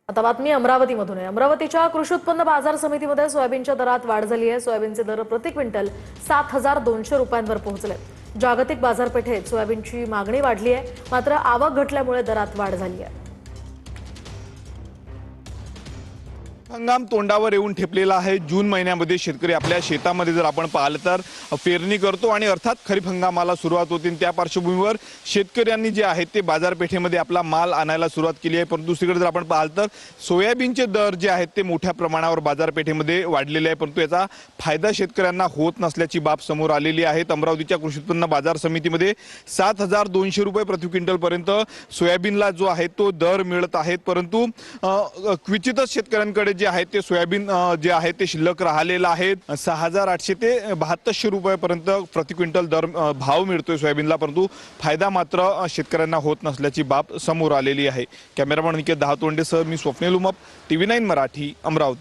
आता बातमी अमरावतीमधून आहे। अमरावतीच्या कृषी उत्पन्न बाजार समितीमध्ये सोयाबीनच्या दरात वाढ झाली आहे। सोयाबीनचे दर प्रति क्विंटल 7,200 रुपयांवर पोहोचले। जागतिक बाजारपेठेत सोयाबीनची मागणी वाढली आहे, मात्र आवक घटल्यामुळे दरात वाढ झाली आहे। हंगाम तोंडावर येऊन ठेपलेला आहे। जून महिन्यामध्ये शेतकरी आपल्या शेतामध्ये जर आपण पाहिलं तर पेरणी करतो आणि अर्थात खरीप हंगामाला सुरुवात होते। त्या पार्श्वभूमीवर शेतकऱ्यांनी जे आहे ते बाजारपेठेमध्ये आपला माल आणायला सुरुवात केली आहे। परंतु दुसरीकडे जर आपण पाहिलं तर सोयाबीनचे दर जे आहेत ते मोठ्या प्रमाणावर बाजारपेठेमध्ये वाढलेले आहे, परंतु याचा फायदा शेतकऱ्यांना होत नसल्याची बाब समोर आलेली आहे। अमरावतीच्या कृषी उत्पन्न बाजार समितीमध्ये 7,200 रुपये प्रति क्विंटल पर्यंत सोयाबीनला जो आहे तो दर मिळत आहेत, परंतु क्वचितच शेतकऱ्यांकडे जे आहे ते सोयाबीन जे आहे ते शिल्लक राहिलेलं आहे। 6,800 ते 7,200 रुपयापर्यंत प्रति क्विंटल दर भाव मिळतोय सोयाबीनला, परंतु फायदा मात्र शेतकऱ्यांना होत नसल्याची बाब समोर आलेली आहे। कॅमेरामन निकेत दहातोंडेसह मी स्वप्नील उमप, TV9 मराठी, अमरावती।